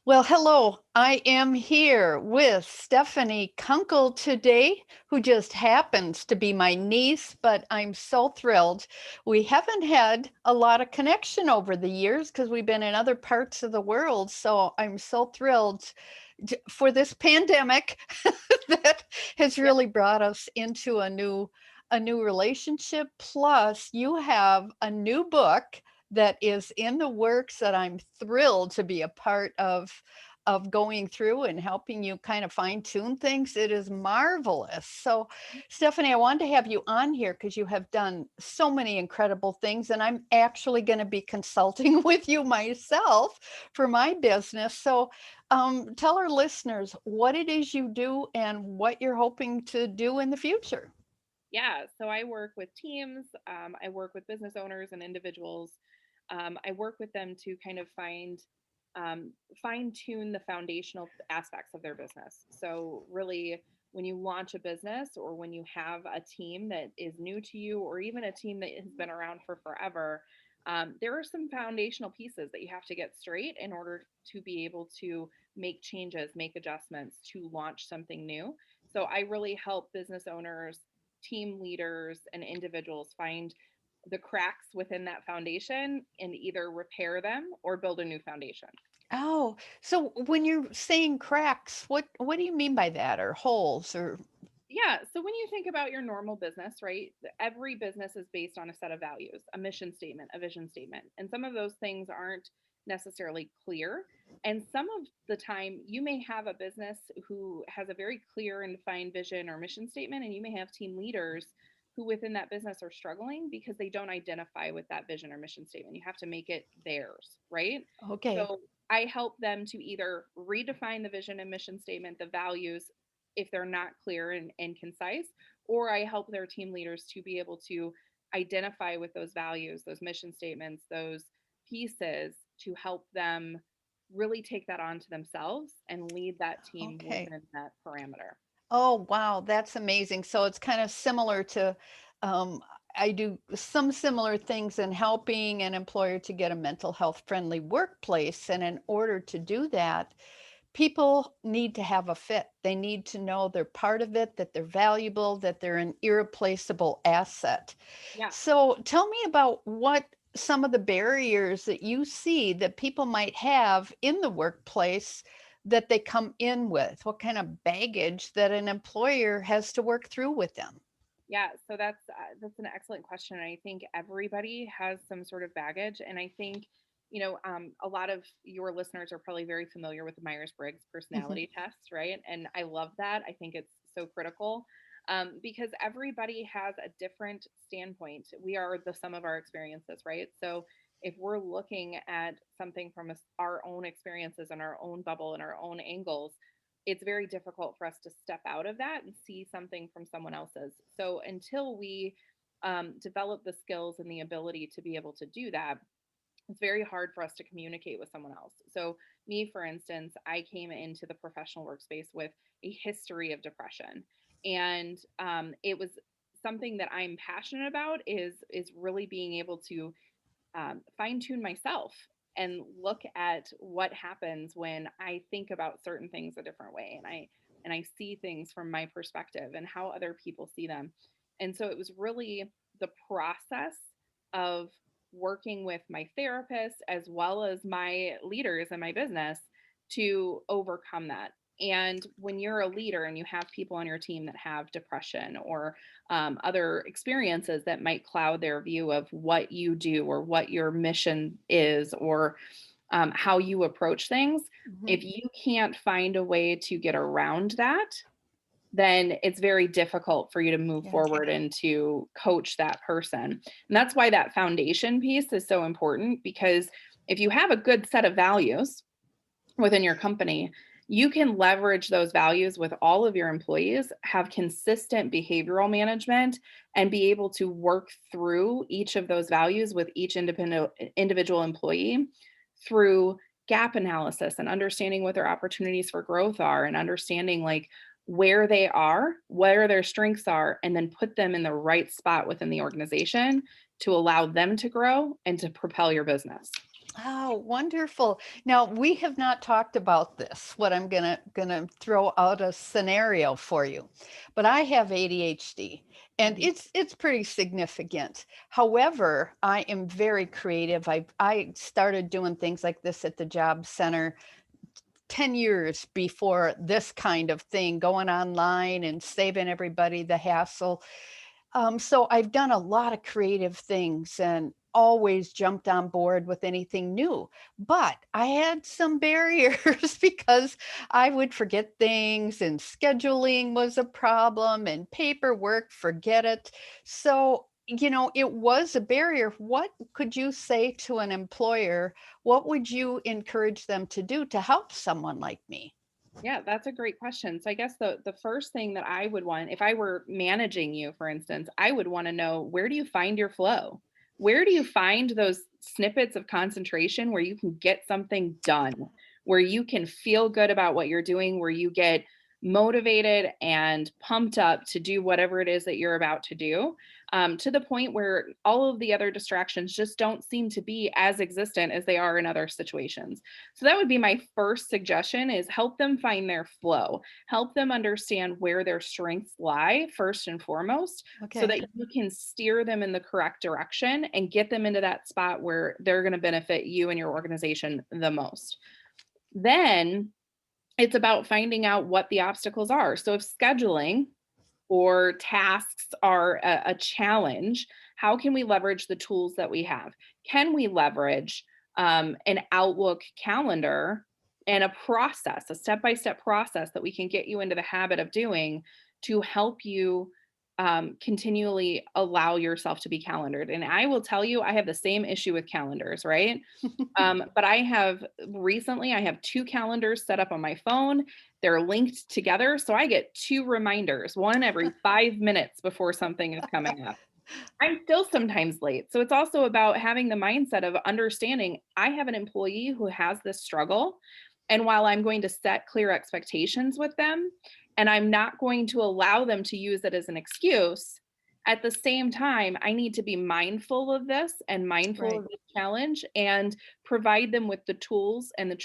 Well, hello. I am here with Stephanie Kunkel today, who just happens to be my niece, but I'm so thrilled. We haven't had a lot of connection over the years because we've been in other parts of the world. So I'm so thrilled for this pandemic that has Yeah. really brought us into a new relationship. Plus, you have a new book that is in the works that I'm thrilled to be a part of going through and helping you kind of fine tune things. It is marvelous. So, Stephanie, I wanted to have you on here because you have done so many incredible things, and I'm actually going to be consulting with you myself for my business. So, tell our listeners what it is you do and what you're hoping to do in the future. Yeah. So I work with teams. I work with business owners and individuals. I work with them to kind of um, fine tune the foundational aspects of their business. So really, when you launch a business or when you have a team that is new to you, or even a team that has been around for forever, there are some foundational pieces that you have to get straight in order to be able to make changes, make adjustments to launch something new. So I really help business owners, team leaders, and individuals find the cracks within that foundation and either repair them or build a new foundation. Oh, so when you're saying cracks, what do you mean by that? Or holes or Yeah. So when you think about your normal business, right, every business is based on a set of values, a mission statement, a vision statement. And some of those things aren't necessarily clear. And some of the time, you may have a business who has a very clear and defined vision or mission statement, and you may have team leaders who within that business are struggling because they don't identify with that vision or mission statement. You have to make it theirs, right? okay. So I help them to either redefine the vision and mission statement, the values, if they're not clear and concise, or I help their team leaders to be able to identify with those values, those mission statements, those pieces to help them really take that on to themselves and lead that team Okay. within that parameter. Oh, wow, that's amazing. So it's kind of similar to, um, I do some similar things in helping an employer to get a mental health friendly workplace. And in order to do that, people need to have a fit. They need to know they're part of it, that they're valuable, that they're an irreplaceable asset. Yeah. So tell me about what some of the barriers that you see that people might have in the workplace that they come in with. What kind of baggage that an employer has to work through with them? Yeah, so that's an excellent question. And I think everybody has some sort of baggage, and I think a lot of your listeners are probably very familiar with the Myers-Briggs Mhm. personality test, right? And I love that. I think it's so critical because everybody has a different standpoint. We are the sum of our experiences, right? So if we're looking at something from our own experiences and our own bubble and our own angles, it's very difficult for us to step out of that and see something from someone else's. So until we develop the skills and the ability to be able to do that, it's very hard for us to communicate with someone else. So, me, for instance, I came into the professional workspace with a history of depression, and it was something that I'm passionate about is really being able to fine tune myself and look at what happens when I think about certain things a different way, and I see things from my perspective and how other people see them. And so it was really the process of working with my therapist as well as my leaders in my business to overcome that. And when you're a leader and you have people on your team that have depression or other experiences that might cloud their view of what you do or what your mission is or how you approach things, Mhm. if you can't find a way to get around that, then it's very difficult for you to move Yeah. forward and to coach that person. And that's why that foundation piece is so important because if you have a good set of values within your company, you can leverage those values with all of your employees, have consistent behavioral management, and be able to work through each of those values with each independent individual employee through gap analysis and understanding what their opportunities for growth are and understanding like where they are, where their strengths are, and then put them in the right spot within the organization to allow them to grow and to propel your business. Oh, wonderful. Now, we have not talked about this. What I'm gonna throw out a scenario for you. But I have ADHD and Mhm. it's pretty significant. However, I am very creative. I started doing things like this at the job center 10 years before this kind of thing, going online and saving everybody the hassle. So I've done a lot of creative things and always jumped on board with anything new. But I had some barriers because I would forget things and scheduling was a problem and paperwork, forget it. So, it was a barrier. What could you say to an employer? What would you encourage them to do to help someone like me? Yeah, that's a great question. So I guess the first thing that I would want, if I were managing you, for instance, I would want to know, where do you find your flow? Where do you find those snippets of concentration where you can get something done, where you can feel good about what you're doing, where you get motivated and pumped up to do whatever it is that you're about to do, to the point where all of the other distractions just don't seem to be as existent as they are in other situations. So that would be my first suggestion, is help them find their flow. Help them understand where their strengths lie first and foremost, so Okay. that you can steer them in the correct direction and get them into that spot where they're going to benefit you and your organization the most. Then it's about finding out what the obstacles are. So if scheduling or tasks are a challenge, how can we leverage the tools that we have? Can we leverage an Outlook calendar and a process, a step by step process that we can get you into the habit of doing to help you continually allow yourself to be calendared? And I will tell you, I have the same issue with calendars, right? But I have two calendars set up on my phone. They're linked together. So I get two reminders, one every 5 minutes before something is coming up. I'm still sometimes late. So it's also about having the mindset of understanding I have an employee who has this struggle. And while I'm going to set clear expectations with them, and I'm not going to allow them to use it as an excuse, at the same time, I need to be mindful of this and mindful Right. of this challenge and provide them with the tools and the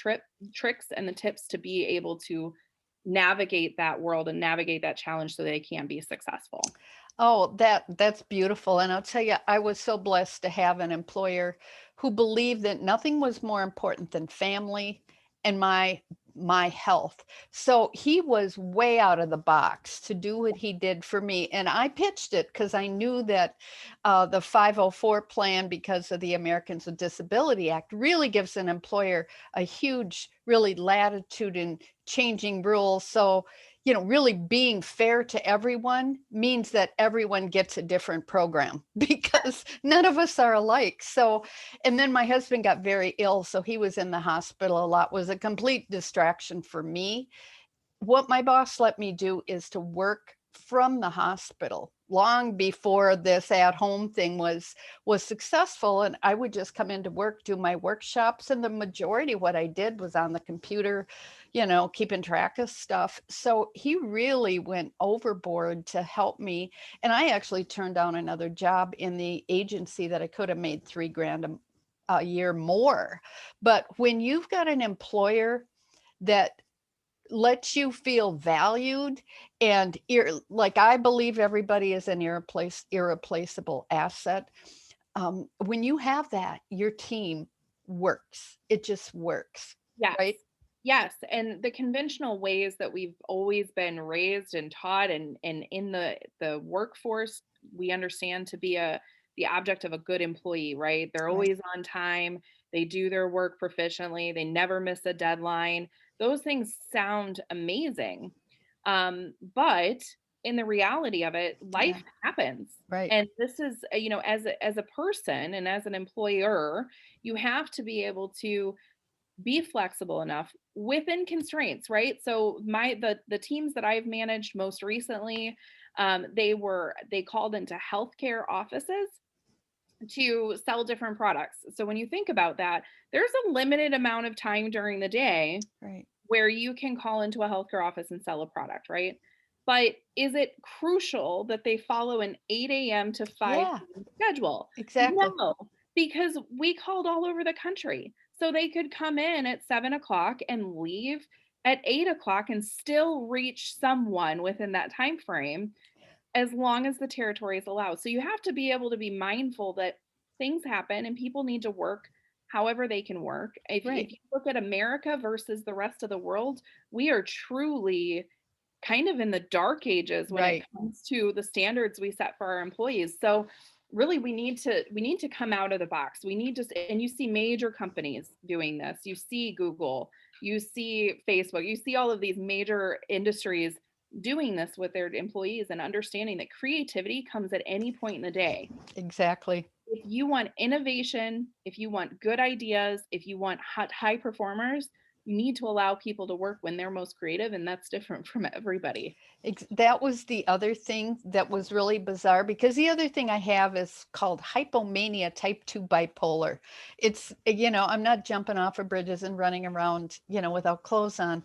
tricks and the tips to be able to navigate that world and navigate that challenge so they can be successful. Oh, that's beautiful, and I'll tell you, I was so blessed to have an employer who believed that nothing was more important than family and my health. So he was way out of the box to do what he did for me, and I pitched it because I knew that the 504 plan, because of the Americans with Disability Act, really gives an employer a huge, really latitude in changing rules. So really being fair to everyone means that everyone gets a different program because none of us are alike. So, and then my husband got very ill, so he was in the hospital a lot, was a complete distraction for me. What my boss let me do is to work from the hospital long before this at home thing was successful, and I would just come into work, do my workshops, and the majority of what I did was on the computer, keeping track of stuff. So he really went overboard to help me, and I actually turned down another job in the agency that I could have made 3 grand a year more. But when you've got an employer that lets you feel valued and like I believe everybody is an irreplaceable asset. When you have that, your team works. It just works, Yes. right? Yes, and the conventional ways that we've always been raised and taught, and in the workforce, we understand to be the object of a good employee, right? They're Right. always on time, they do their work proficiently, they never miss a deadline. Those things sound amazing. But in the reality of it, Yeah. life happens. Right. And this is, as a person and as an employer, you have to be able to be flexible enough within constraints, right? So the teams that I've managed most recently, they called into healthcare offices to sell different products. So when you think about that, there's a limited amount of time during the day Right. where you can call into a healthcare office and sell a product, right? But is it crucial that they follow an 8 a.m. to 5 Yeah. p.m. schedule? Exactly. No, because we called all over the country. so they could come in at 7 o'clock and leave at 8 o'clock and still reach someone within that time frame, as long as the territories allow. So you have to be able to be mindful that things happen and people need to work however they can work. If Right. you look at America versus the rest of the world, we are truly kind of in the dark ages when it Right. comes to the standards we set for our employees. So really we need to come out of the box. We need to, and you see major companies doing this. You see Google, you see Facebook, you see all of these major industries doing this with their employees and understanding that creativity comes at any point in the day. Exactly. If you want innovation, if you want good ideas, if you want high performers, you need to allow people to work when they're most creative, and that's different from everybody. That was the other thing that was really bizarre, because the other thing I have is called hypomania type 2 bipolar. It's, I'm not jumping off of bridges and running around, without clothes on,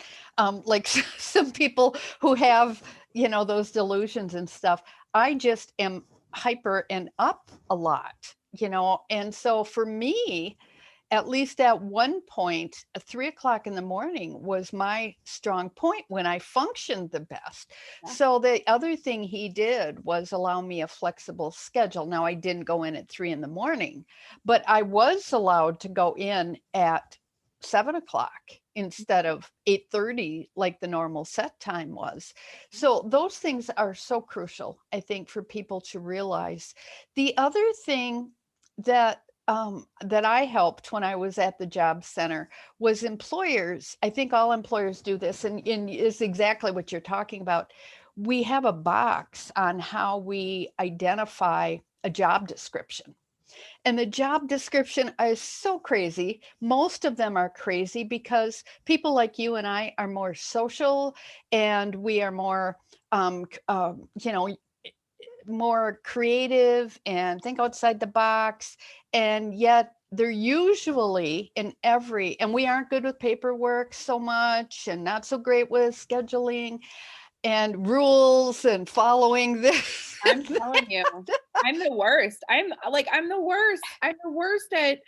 like some people who have, those delusions and stuff. I just am hyper and up a lot, and so for me, at least at one point, 3 o'clock in the morning was my strong point when I functioned the best. Yeah. So the other thing he did was allow me a flexible schedule. Now, I didn't go in at 3 in the morning, but I was allowed to go in at 7 o'clock instead of 8:30, like the normal set time was. So those things are so crucial, I think, for people to realize. The other thing that I helped when I was at the job center was employers. I think all employers do this, and is exactly what you're talking about. We have a box on how we identify a job description. And the job description is so crazy. Most of them are crazy because people like you and I are more social, and we are more, more creative and think outside the box. And yet they're usually and we aren't good with paperwork so much, and not so great with scheduling and rules and following this. I'm telling you, I'm the worst. I'm the worst. I'm the worst at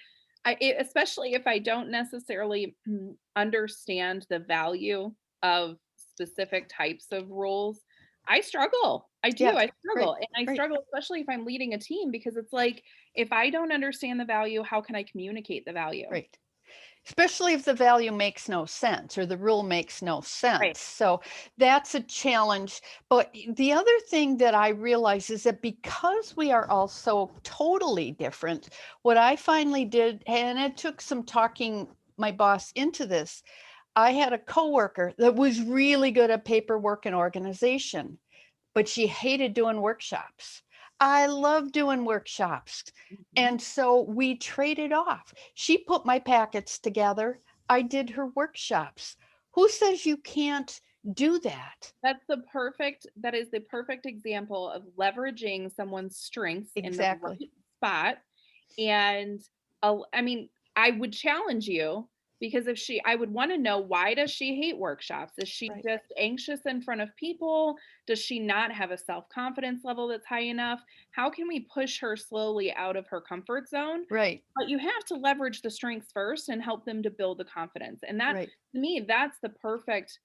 especially if I don't necessarily understand the value of specific types of roles. I struggle. I do. Yeah, I right, struggle. And I right, struggle especially if I'm leading a team, because it's like, if I don't understand the value, how can I communicate the value? right. Especially if the value makes no sense or the rule makes no Right. sense. So that's a challenge. But the other thing that I realize is that because we are all so totally different, what I finally did, and it took some talking my boss into this, I had a coworker that was really good at paperwork and organization, but she hated doing workshops. I love doing workshops. Mhm. And so we traded off. She put my packets together. I did her workshops. Who says you can't do that? That is the perfect example of leveraging someone's strengths in the Exactly. right spot. And I mean, I would challenge you, because if I would want to know, why does she hate workshops? Is she Right. just anxious in front of people? Does she not have a self-confidence level that's high enough? How can we push her slowly out of her comfort zone? Right. But you have to leverage the strengths first and help them to build the confidence. And that, Right. to me, that's the perfect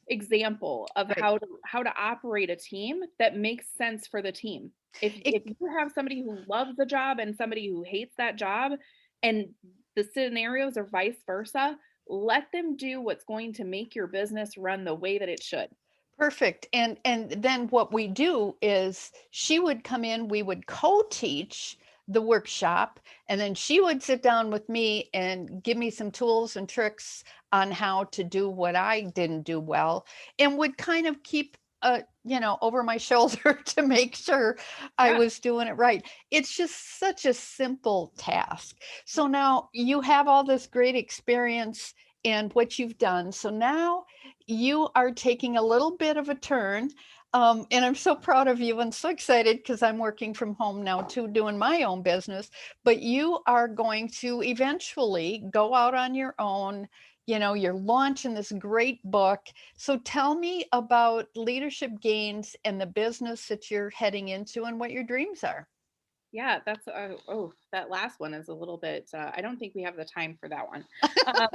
example of Right. how to operate a team that makes sense for the team. If It, you have somebody who loves the job and somebody who hates that job, and the scenarios are vice versa, let them do what's going to make your business run the way that it should. Perfect. And then what we do is she would come in, we would co-teach the workshop, and then she would sit down with me and give me some tools and tricks on how to do what I didn't do well, and would kind of keep over my shoulder to make sure I Yeah. was doing it right. It's just such a simple task. So now you have all this great experience and what you've done. So now you are taking a little bit of a turn. And I'm so proud of you and so excited because I'm working from home now too, doing my own business. But you are going to eventually go out on your own. You're launching this great book. So tell me about Leadership Gains and the business that you're heading into and what your dreams are. Yeah, that's that last one is a little bit. I don't think we have the time for that one. Um,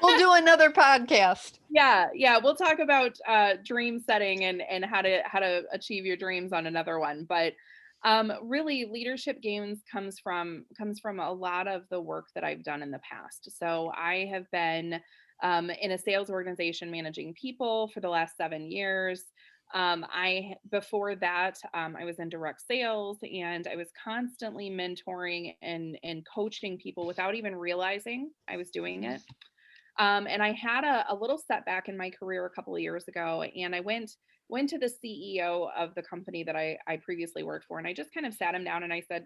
We'll do another podcast. yeah, we'll talk about dream setting and how to achieve your dreams on another one. But really, leadership gains comes from a lot of the work that I've done in the past. So I have been in a sales organization managing people for the last 7 years. I before that I was in direct sales, and I was constantly mentoring and coaching people without even realizing I was doing it. And I had a little setback in my career a couple of years ago, and I went to the CEO of the company that I previously worked for, and I just kind of sat him down and I said,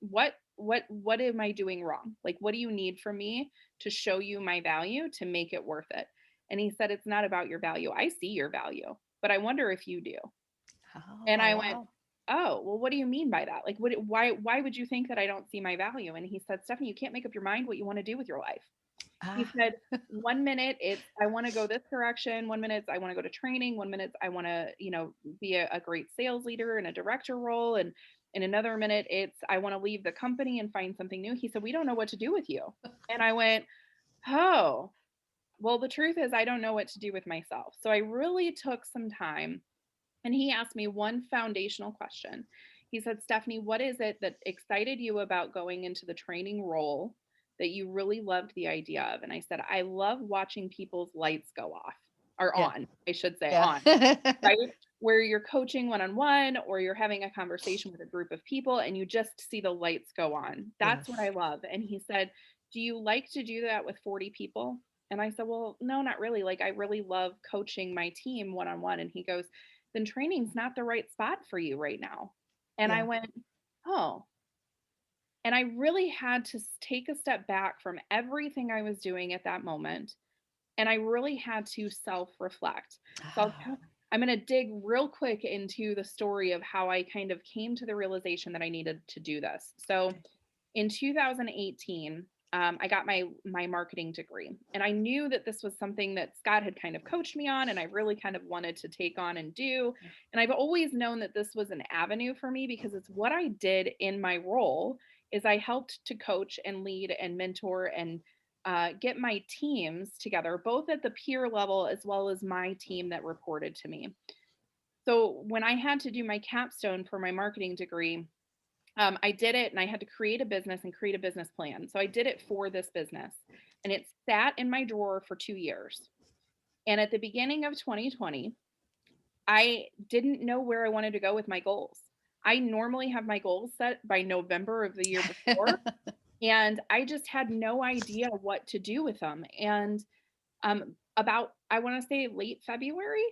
what am I doing wrong? Like, what do you need from me to show you my value to make it worth it? And he said, it's not about your value. I see your value, but I wonder if you do. And Oh, I went, wow. oh, well, what do you mean by that? Like, why would you think that I don't see my value? And he said, Stephanie, you can't make up your mind what you want to do with your life. He Ah, said, 1 minute it's I want to go this direction, 1 minute it's I want to go to training, 1 minute I want to, be a great sales leader in a director role, and in another minute it's I want to leave the company and find something new. He said, we don't know what to do with you. And I went, oh, well, the truth is I don't know what to do with myself. So I really took some time, and he asked me one foundational question. He said, Stephanie, what is it that excited you about going into the training role that you really loved the idea of? And I said, I love watching people's lights go off, or yeah. on, I should say, Yeah. on, right? Where you're coaching one on one, or you're having a conversation with a group of people and you just see the lights go on. That's what I Yes. love. And he said, do you like to do that with 40 people? And I said, well, no, not really. Like, I really love coaching my team one on one. And he goes, then training's not the right spot for you right now. And I Yeah. went, oh. And I really had to take a step back from everything I was doing at that moment. And I really had to self reflect. So Ah, I'm going to dig real quick into the story of how I kind of came to the realization that I needed to do this. So okay. in 2018, I got my marketing degree, and I knew that this was something that Scott had kind of coached me on, and I really kind of wanted to take on and do. Yeah. And I've always known that this was an avenue for me because it's what I did in my role. Is I helped to coach and lead and mentor and get my teams together, both at the peer level as well as my team that reported to me. So when I had to do my capstone for my marketing degree, I did it, and I had to create a business and create a business plan. So I did it for this business, and it sat in my drawer for 2 years. And at the beginning of 2020, I didn't know where I wanted to go with my goals. I normally have my goals set by November of the year before, and I just had no idea what to do with them. And about, I want to say late February,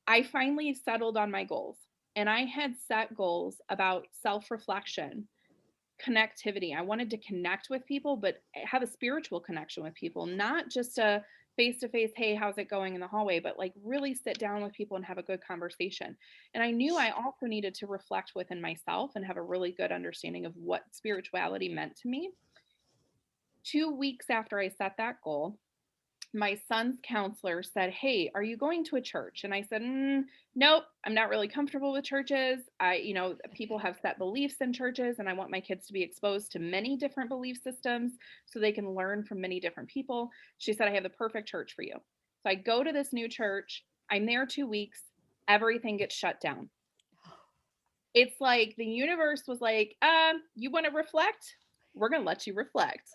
I finally settled on my goals. And I had set goals about self reflection, connectivity. I wanted to connect with people, but have a spiritual connection with people, not just a face to face, hey, how's it going in the hallway, but like really sit down with people and have a good conversation. And I knew I also needed to reflect within myself and have a really good understanding of what spirituality meant to me. 2 weeks after I set that goal, my son's counselor said, hey, are you going to a church? And I said, nope, I'm not really comfortable with churches. People have set beliefs in churches, and I want my kids to be exposed to many different belief systems so they can learn from many different people. She said, I have the perfect church for you. So I go to this new church. I'm there 2 weeks. Everything gets shut down. It's like the universe was like, you want to reflect? We're going to let you reflect.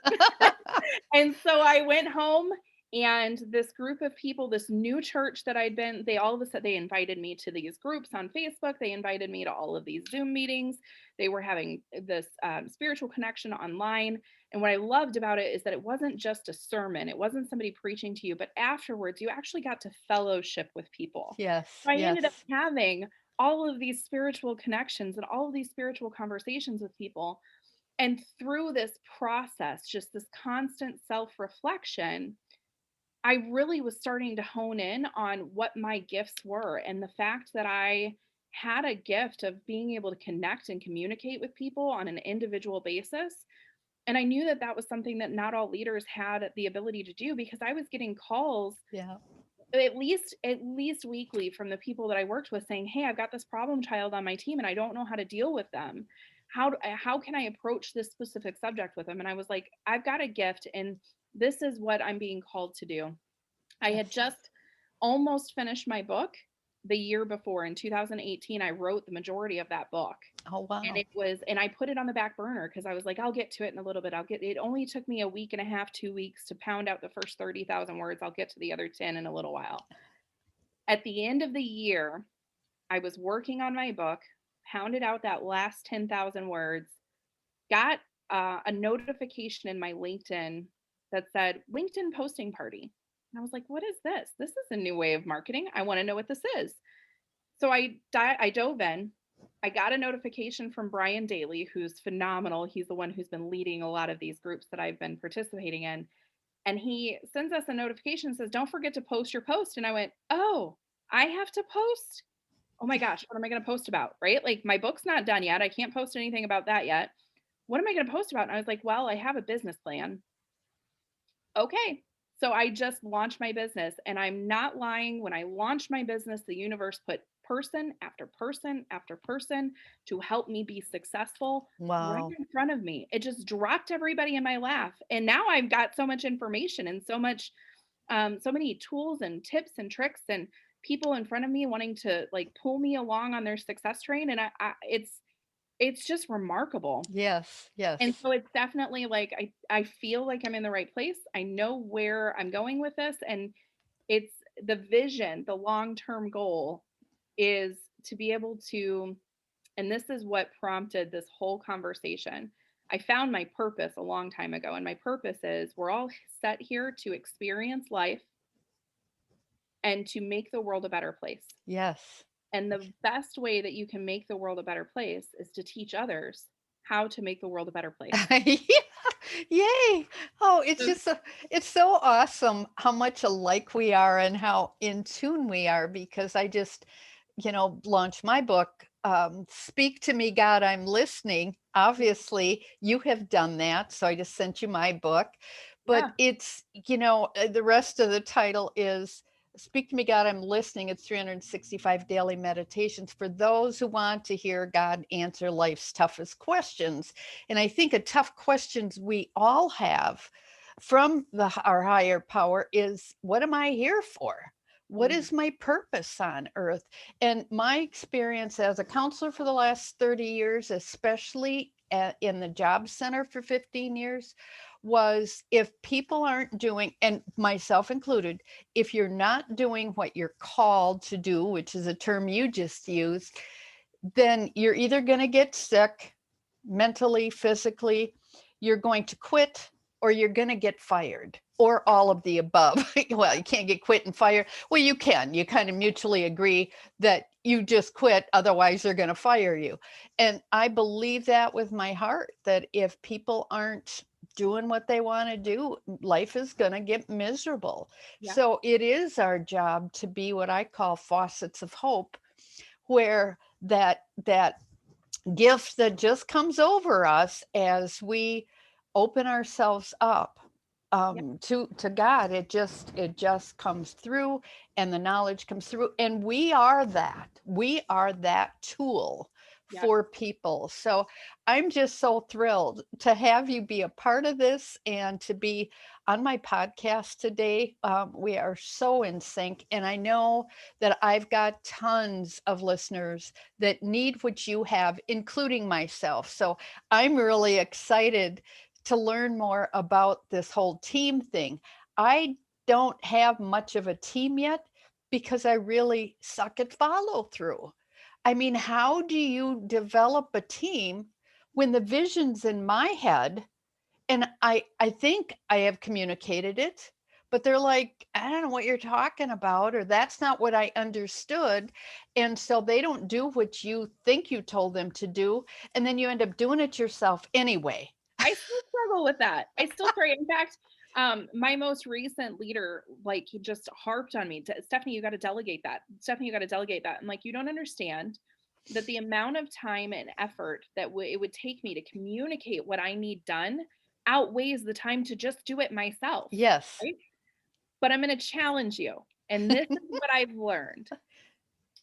And so I went home, and this group of people, this new church that I'd been, they all of a sudden, they invited me to these groups on Facebook. They invited me to all of these Zoom meetings. They were having this spiritual connection online. And what I loved about it is that it wasn't just a sermon. It wasn't somebody preaching to you, but afterwards you actually got to fellowship with people. Yes. So I ended up Yes. having all of these spiritual connections and all of these spiritual conversations with people. And through this process, just this constant self reflection, I really was starting to hone in on what my gifts were, and the fact that I had a gift of being able to connect and communicate with people on an individual basis. And I knew that that was something that not all leaders had the ability to do, because I was getting calls Yeah. at least weekly from the people that I worked with saying, hey, I've got this problem child on my team and I don't know how to deal with them. how can I approach this specific subject with them? And I was like, I've got a gift, and this is what I'm being called to do. I had Yes. just almost finished my book the year before. In 2018, I wrote the majority of that book. Oh, And wow. I put it on the back burner because I was like, I'll get to it in a little bit. It only took me a week and a half, 2 weeks to pound out the first 30,000 words. I'll get to the other 10 in a little while. At the end of the year, I was working on my book, pounded out that last 10,000 words, got a notification in my LinkedIn that said LinkedIn posting party. And I was like, what is this? This is a new way of marketing. I want to know what this is. So I dove in. I got a notification from Brian Daly, who's phenomenal. He's the one who's been leading a lot of these groups that I've been participating in. And he sends us a notification and says, don't forget to post your post. And I went, oh, I have to post? Oh my gosh, what am I going to post about? Right? Like my book's not done yet. I can't post anything about that yet. What am I going to post about? And I was like, well, I have a business plan. Okay. So I just launched my business, and I'm not lying. When I launched my business, the universe put person after person after person to help me be successful right Wow. in front of me. It just dropped everybody in my lap. And now I've got so much information and so many tools and tips and tricks and people in front of me wanting to like pull me along on their success train. And it's just remarkable. Yes. And Yes. so it's definitely like I feel like I'm in the right place. I know where I'm going with this, and it's the vision, the long-term goal is to be able to, and this is what prompted this whole conversation. I found my purpose a long time ago, and my purpose is we're all set here to experience life and to make the world a better place. Yes. And the best way that you can make the world a better place is to teach others how to make the world a better place. Yeah. Yay. Oh, it's So just it's so awesome how much alike we are and how in tune we are because I just, launched my book, Speak to Me, God, I'm Listening. Obviously, you have done that. So I just sent you my book. But yeah, it's, the rest of the title is Speak to Me, God, I'm Listening. It's 365 daily meditations for those who want to hear God answer life's toughest questions. And I think a tough questions we all have from our higher power is, what am I here for? What mhm, is my purpose on earth? And my experience as a counselor for the last 30 years, especially in the job center for 15 years, was if people aren't doing, and myself included, if you're not doing what you're called to do, which is a term you just used, then you're either going to get sick mentally, physically, you're going to quit, or you're going to get fired, or all of the above. Well, you can't get quit and fired. Well, you can. You kind of mutually agree that you just quit, otherwise, they're going to fire you. And I believe that with my heart, that if people aren't doing what they want to do, life is going to get miserable. yeah, So it is our job to be what I call faucets of hope, where that gift that just comes over us as we open ourselves up yeah, to God. It just comes through, and the knowledge comes through, and we are that tool yeah, for people. So I'm just so thrilled to have you be a part of this and to be on my podcast today. We are so in sync, and I know that I've got tons of listeners that need what you have, including myself. So I'm really excited to learn more about this whole team thing. I don't have much of a team yet because I really suck at follow through. I mean, how do you develop a team when the vision's in my head and I think I have communicated it, but they're like, I don't know what you're talking about, or that's not what I understood. And so they don't do what you think you told them to do. And then you end up doing it yourself anyway. I still struggle with that. I still struggle. In fact, my most recent leader, like, he just harped on me. Stephanie, you got to delegate that. Stephanie, you got to delegate that. I'm like, you don't understand that the amount of time and effort that it would take me to communicate what I need done outweighs the time to just do it myself. Yes. Right. But I'm going to challenge you. And this is what I've learned.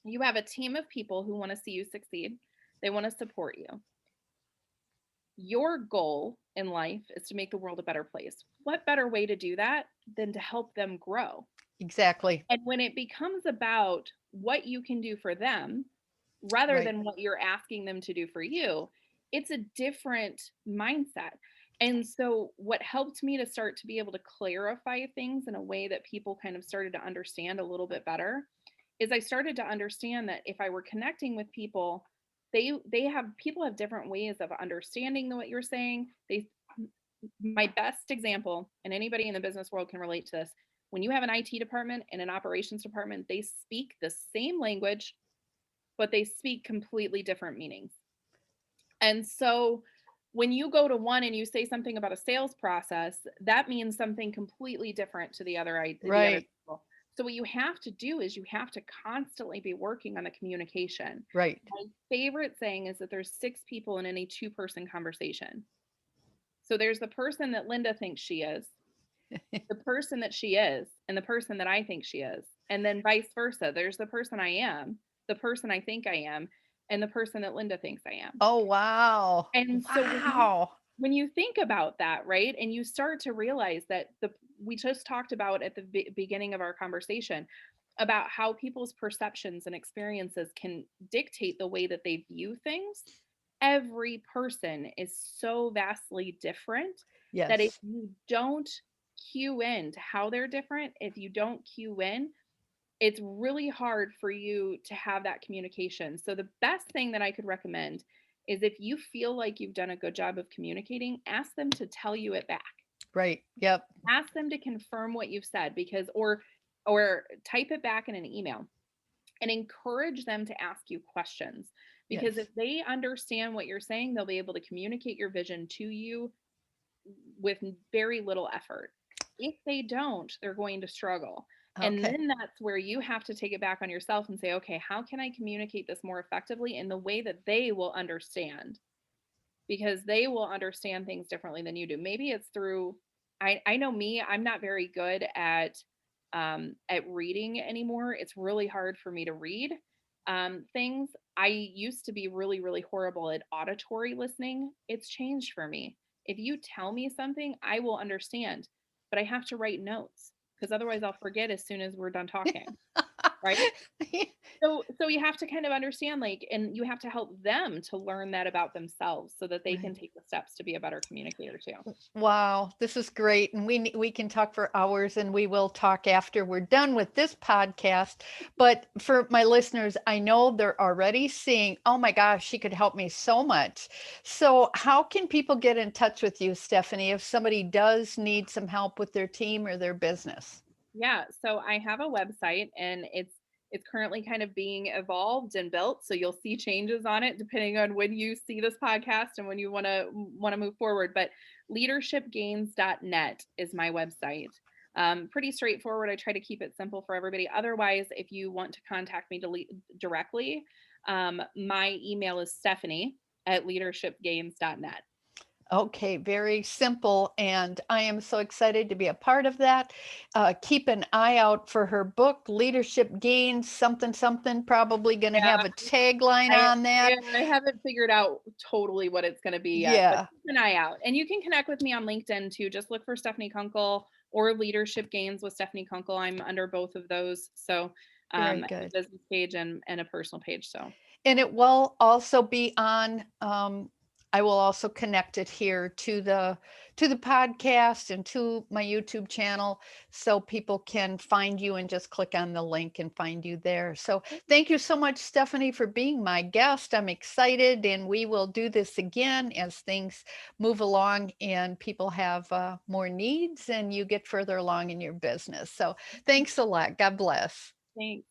You have a team of people who want to see you succeed. They want to support you. Your goal in life is to make the world a better place. What better way to do that than to help them grow? Exactly. And when it becomes about what you can do for them rather Right. than what you're asking them to do for you, it's a different mindset. And so, what helped me to start to be able to clarify things in a way that people kind of started to understand a little bit better is I started to understand that if I were connecting with people, people have different ways of understanding what you're saying. They My best example, and anybody in the business world can relate to this, when you have an IT department and an operations department, they speak the same language, but they speak completely different meanings. And so when you go to one and you say something about a sales process, that means something completely different to the other Right. people. So what you have to do is you have to constantly be working on the communication. Right. My favorite saying is that there's 6 people in any two-person conversation. So there's the person that Linda thinks she is, the person that she is, and the person that I think she is. And then vice versa. There's the person I am, the person I think I am, and the person that Linda thinks I am. Oh, wow. And so Wow. when you think about that, right, and you start to realize that we just talked about at the beginning of our conversation about how people's perceptions and experiences can dictate the way that they view things. Every person is so vastly different that if Yes. you don't cue in to how they're different, if you don't cue in, it's really hard for you to have that communication. So the best thing that I could recommend is if you feel like you've done a good job of communicating, ask them to tell you it back. Right. Yep. Ask them to confirm what you've said because or type it back in an email and encourage them to ask you questions because if Yes. they understand what you're saying, they'll be able to communicate your vision to you with very little effort. If they don't, they're going to struggle. And Okay. then that's where you have to take it back on yourself and say, okay, how can I communicate this more effectively in the way that they will understand? Because they will understand things differently than you do. Maybe it's through, I know me, I'm not very good at reading anymore. It's really hard for me to read things. I used to be really, really horrible at auditory listening. It's changed for me. If you tell me something, I will understand, but I have to write notes because otherwise I'll forget as soon as we're done talking. Right. So you have to kind of understand, like, and you have to help them to learn that about themselves so that they can Right. take the steps to be a better communicator too. Wow, this is great. And we can talk for hours and we will talk after we're done with this podcast. But for my listeners, I know they're already seeing, oh my gosh, she could help me so much. So how can people get in touch with you, Stephanie, if somebody does need some help with their team or their business? Yeah, so I have a website and it's currently kind of being evolved and built, so you'll see changes on it depending on when you see this podcast and when you want to move forward, but leadershipgains.net is my website. Pretty straightforward. I try to keep it simple for everybody. Otherwise, if you want to contact me directly, my email is stephanie@leadershipgains.net. Okay, very simple. And I am so excited to be a part of that. Keep an eye out for her book, Leadership Gains, something, something. Probably going to have a tagline on Yeah, that. I haven't figured out totally what it's gonna be yet, but Yeah, keep an eye out. And you can connect with me on LinkedIn too. Just look for Stephanie Kunkel or Leadership Gains with Stephanie Kunkel. I'm under both of those. So very I have good. a business page and a personal page. So And it will also be on, I will also connect it here to the podcast and to my YouTube channel so people can find you and just click on the link and find you there. So thank you so much, Stephanie, for being my guest. I'm excited and we will do this again as things move along and people have more needs and you get further along in your business. So thanks a lot. God bless. thanks.